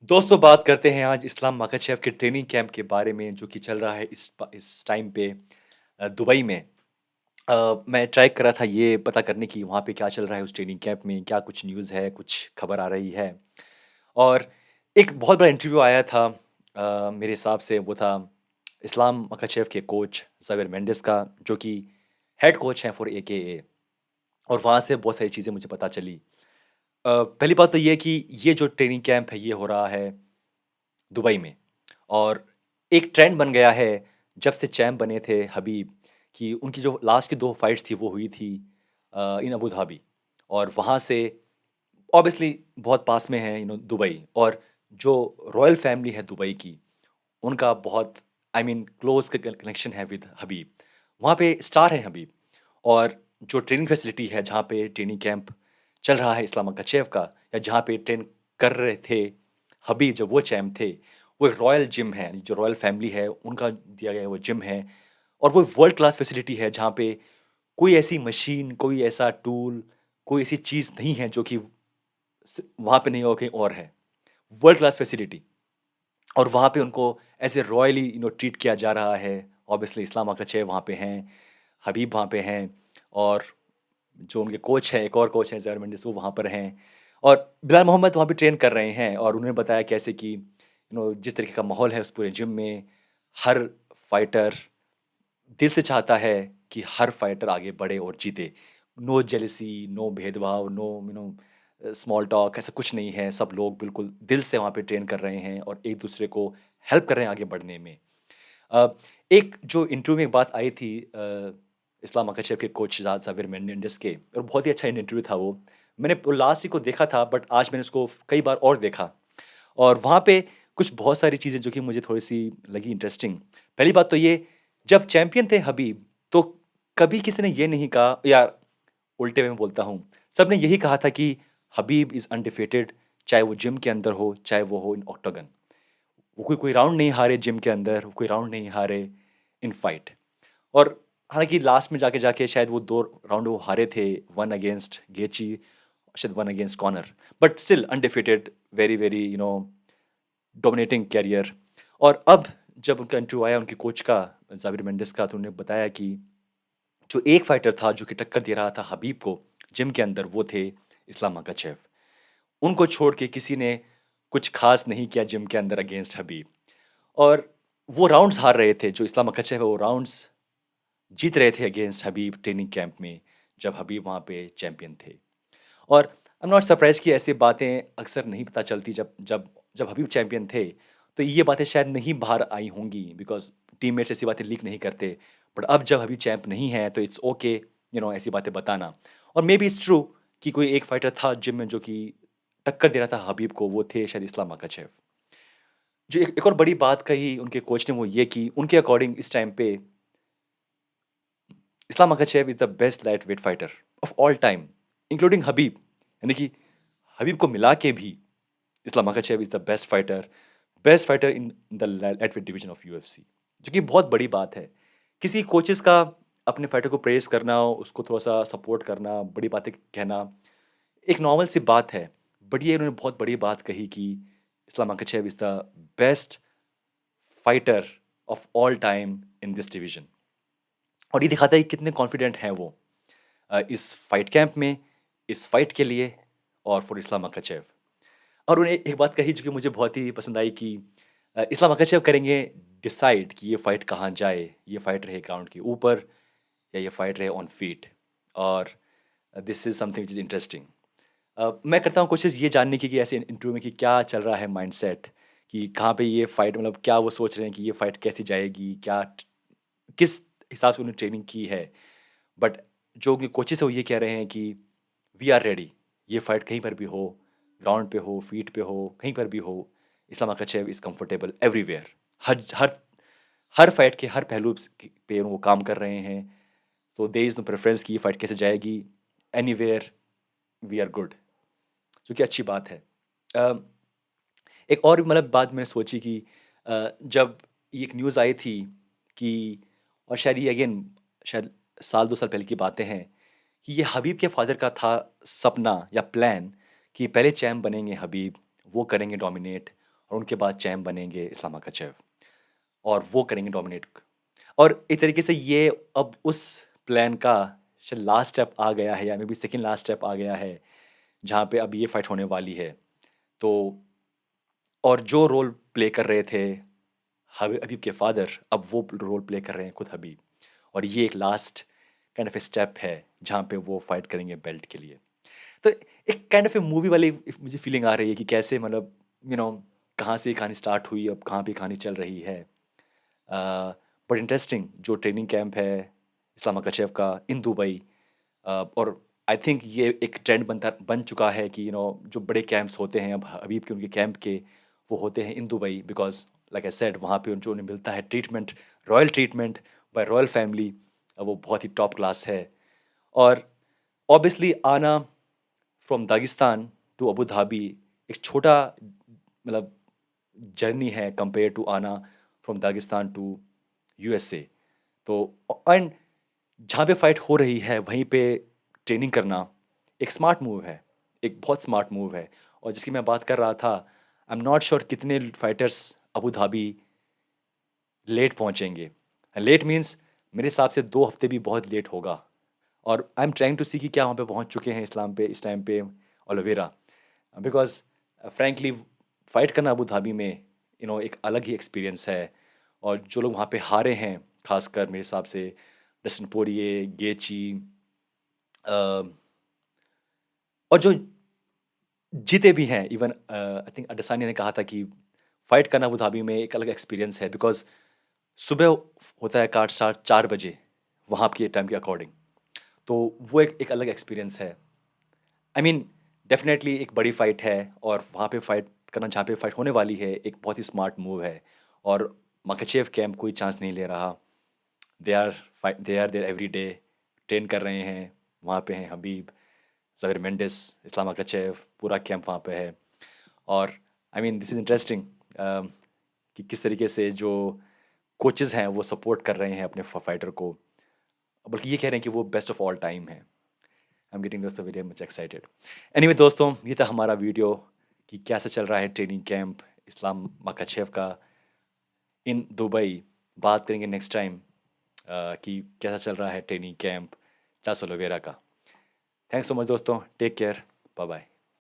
दोस्तों बात करते हैं आज इस्लाम माखाचेव के ट्रेनिंग कैंप के बारे में जो कि चल रहा है इस टाइम पे दुबई में। मैं ट्राई कर रहा था ये पता करने की वहाँ पे क्या चल रहा है उस ट्रेनिंग कैंप में, क्या कुछ न्यूज़ है, कुछ खबर आ रही है। और एक बहुत बड़ा इंटरव्यू आया था मेरे हिसाब से वो था इस्लाम माखाचेव के कोच ज़ावियर मेंडेस का जो कि हेड कोच हैं फॉर एकेए। और वहाँ से बहुत सारी चीज़ें मुझे पता चली। पहली बात तो ये है कि ये जो ट्रेनिंग कैंप है ये हो रहा है दुबई में। और एक ट्रेंड बन गया है जब से चैम्प बने थे हबीब कि उनकी जो लास्ट की 2 फाइट्स थी वो हुई थी इन अबू धाबी। और वहाँ से ऑब्वियसली बहुत पास में है दुबई। और जो रॉयल फैमिली है दुबई की, उनका बहुत आई मीन क्लोज़ कनेक्शन है विद हबीब। वहाँ पे स्टार हैं हबीब। और जो ट्रेनिंग फैसिलिटी है जहाँ पे ट्रेनिंग कैंप चल रहा है इस्लाम मकाचेव का, या जहाँ पे ट्रेन कर रहे थे हबीब जब वो चैम्प थे, वो एक रॉयल जिम है, जो रॉयल फैमिली है उनका दिया गया वो जिम है। और वो वर्ल्ड क्लास फैसिलिटी है जहाँ पे कोई ऐसी मशीन, कोई ऐसा टूल, कोई ऐसी चीज़ नहीं है जो कि वहाँ पे नहीं हो कहीं और है। World class facility. और वहाँ पे उनको ऐसे रॉयली ट्रीट किया जा रहा है। ऑब्वियसली इस्लाम मकाचेव वहाँ पे हैं, हबीब वहाँ पे हैं। और जो उनके कोच हैं, एक और कोच हैं ज़ैर मेंडिस, वो वहाँ पर हैं। और बिलाल मोहम्मद वहाँ पे ट्रेन कर रहे हैं और उन्होंने बताया कैसे कि जिस तरीके का माहौल है उस पूरे जिम में, हर फाइटर दिल से चाहता है कि हर फाइटर आगे बढ़े और जीते। नो जेलसी, नो भेदभाव, नो स्मॉल टॉक, ऐसा कुछ नहीं है। सब लोग बिल्कुल दिल से वहाँ पे ट्रेन कर रहे हैं और एक-दूसरे को हेल्प कर रहे हैं आगे बढ़ने में। अ, एक जो इंटरव्यू में एक बात आई थी इस्लाम मकाचेव के कोच ज़ावियर मेंडिस के, और बहुत ही अच्छा इंटरव्यू था वो। मैंने वो लास्ट ही को देखा था बट आज मैंने उसको कई बार और देखा। और वहाँ पे कुछ बहुत सारी चीज़ें जो कि मुझे थोड़ी-सी लगी इंटरेस्टिंग। पहली बात तो ये, जब चैंपियन थे हबीब, तो कभी किसी ने ये नहीं कहा, या उल्टे में बोलता हूँ, सबने यही कहा था कि हबीब इज़ अनडिफीटेड, चाहे वो जिम के अंदर हो, चाहे वो हो इन ऑक्टागन। वो कोई कोई राउंड नहीं हारे जिम के अंदर, वो कोई राउंड नहीं हारे इन फाइट। और हालाँकि लास्ट में जाके जाके शायद वो 2 राउंड वो हारे थे, 1 अगेंस्ट गेची, शायद 1 against Conor, but still undefeated, very very dominating career. और अब जब उनका इंटरव्यू आया उनके कोच का, ज़ावियर मेंडिस का, तो उन्होंने बताया कि जो एक फाइटर था जो कि टक्कर दे रहा था हबीब को जिम के अंदर, वो थे इस्लाम मकाचेव। उनको छोड़ के किसी ने कुछ ख़ास नहीं किया जिम के अंदर अगेंस्ट हबीब। और वो राउंड्स हार रहे थे, जो इस्लाम मकाचेव है वो राउंड्स जीत रहे थे अगेंस्ट हबीब ट्रेनिंग कैंप में, जब हबीब वहाँ पे चैंपियन थे। और आई एम नॉट सरप्राइज़ कि ऐसी बातें अक्सर नहीं पता चलती। जब जब जब हबीब चैंपियन थे, तो ये बातें शायद नहीं बाहर आई होंगी बिकॉज़ टीममेट्स ऐसी बातें लीक नहीं करते। बट अब जब हबीब चैंप नहीं है तो इट्स ओके ऐसी बातें बताना। और मे बी इट्स ट्रू कि कोई एक फाइटर था जिम में जो कि टक्कर दे रहा था हबीब को, वो थे शायद इस्लाम माखाचेव। जो एक एक और बड़ी बात कही उनके कोच ने वो ये कि उनके अकॉर्डिंग इस टाइम पे Islam Makhachev is the best lightweight fighter of all time, including Khabib. यानी कि हबीब को मिला के भी Islam Makhachev is the best fighter in the lightweight division of UFC, जो कि बहुत बड़ी बात है। किसी कोचेस का अपने फाइटर को प्रेज़ करना, उसको थोड़ा-सा सपोर्ट करना, बड़ी बातें कहना, एक नॉर्मल सी बात है। बट ये उन्होंने बहुत बड़ी बात कही कि इस्लाम Makhachev is the best fighter of all time in this division. और ये दिखाता है कि कितने कॉन्फिडेंट हैं वो इस फाइट कैंप में, इस फाइट के लिए, और फॉर इस्लाम माखाचेव। और उन्हें एक बात कही जो कि मुझे बहुत ही पसंद आई कि इस्लाम माखाचेव करेंगे डिसाइड कि ये फाइट कहाँ जाए, ये फाइट रहे ग्राउंड के ऊपर या ये फाइट रहे ऑन फीट। और this is something which is interesting. मैं करता हूँ कोशिश ये जानने की कि ऐसे इंटरव्यू में कि क्या चल रहा है माइंडसेट, कि कहाँ पे ये फाइट, मतलब क्या वो सोच रहे हैं कि ये फाइट कैसी जाएगी, क्या किस हिसाब से उन्होंने ट्रेनिंग की है। बट जो उनके कोचेस हैं वो ये कह रहे हैं कि वी आर रेडी, ये फाइट कहीं पर भी हो, ग्राउंड पे हो, फीट पे हो, कहीं पर भी हो, इस्लाम Makhachev is comfortable everywhere. Her her her fight के हर पहलू पे वो काम कर रहे हैं। तो देयर इज़ नो प्रेफरेंस कि ये फाइट कैसे जाएगी, एनीवेयर वी आर गुड, जो कि अच्छी बात है। अ, एक और मतलब बात मैंने सोची कि जब ये एक न्यूज़ आई थी कि, और शायद ये अगेन शायद साल 2 साल पहले की बातें हैं, कि ये हबीब के फ़ादर का था सपना या प्लान कि पहले चैम्प बनेंगे हबीब, वो करेंगे डोमिनेट, और उनके बाद चैम्प बनेंगे इस्लाम मकाचेव और वो करेंगे डोमिनेट। और एक तरीके से ये अब उस प्लान का शायद लास्ट स्टेप आ गया है या maybe second last step आ गया है, जहाँ पे अब ये फाइट होने वाली है। तो और जो रोल प्ले कर रहे थे हबीब के फादर, अब वो रोल प्ले कर रहे हैं खुद हबीब। और ये एक last kind of a step है जहाँ पे वो फाइट करेंगे बेल्ट के लिए। तो एक काइंड ऑफ ए मूवी वाली मुझे फीलिंग आ रही है कि कैसे मतलब कहाँ से ये कहानी स्टार्ट हुई, अब कहाँ पे कहानी चल रही है। बट इंटरेस्टिंग जो ट्रेनिंग कैंप है इस्लाम मकाचेव का इन दुबई। और आई थिंक ये एक ट्रेंड बन चुका है कि जो बड़े कैंप्स होते हैं अब हबीब के उनके कैंप के, वो होते हैं in Dubai, because like I said वहाँ पे जो उन्हें मिलता है treatment, royal treatment by royal family, वो बहुत ही टॉप क्लास है। और ऑब्वियसली आना from Dagestan to Abu Dhabi एक छोटा मतलब जर्नी है कंपेयर टू आना फ्रॉम दागिस्तान टू यूएसए। तो एंड जहाँ पे फाइट हो रही है वहीं पे ट्रेनिंग करना एक स्मार्ट मूव है, एक बहुत स्मार्ट मूव है। और जिसकी मैं बात कर रहा था, आई एम नॉट श्योर कितने फाइटर्स अबू धाबी लेट पहुँचेंगे। लेट मीन्स मेरे हिसाब से 2 हफ्ते भी बहुत लेट होगा। और आई एम ट्राइंग टू सी कि क्या वहाँ पे पहुँच चुके हैं इस्लाम पे इस टाइम पे ओलिवेरा, बिकॉज फ्रैंकली फाइट करना अबू धाबी में एक अलग ही एक्सपीरियंस है। और जो लोग वहाँ पे हारे हैं, खासकर मेरे हिसाब से डस्टिन पोरिये, गेची, और जो जीते भी हैं, इवन आई थिंक अडसानी ने कहा था कि फाइट करना अबू धाबी में एक अलग एक्सपीरियंस है, बिकॉज सुबह होता है कार्ड स्टार्ट 4 बजे वहाँ के टाइम के अकॉर्डिंग। तो वो एक अलग एक्सपीरियंस है। आई मीन डेफिनेटली एक बड़ी फाइट है, और वहाँ पे फाइट करना जहाँ पे फाइट होने वाली है एक बहुत ही स्मार्ट मूव है। और मकाचेव कैंप कोई चांस नहीं ले रहा। They are there every day, train कर रहे हैं। वहाँ पे हैं हबीब, ज़ाहिर मेंडिस, इस्लाम मकाचेव, पूरा कैंप वहाँ पे है। और I mean this is interesting कि किस तरीके से जो कोचेज़ हैं वो सपोर्ट कर रहे हैं अपने फाइटर को, बल्कि ये कह रहे हैं कि वो बेस्ट ऑफ ऑल टाइम है। आई एम गेटिंग दोस्तों वेरी मच एक्साइटेड। एनीवे दोस्तों, ये था हमारा वीडियो कि कैसा चल रहा है ट्रेनिंग कैंप इस्लाम मकाचेव का इन दुबई। बात करेंगे नेक्स्ट टाइम कि कैसा चल रहा है ट्रेनिंग कैंप चासो लोवेरा का। थैंक्स सो मच दोस्तों, टेक केयर, बाय बाय।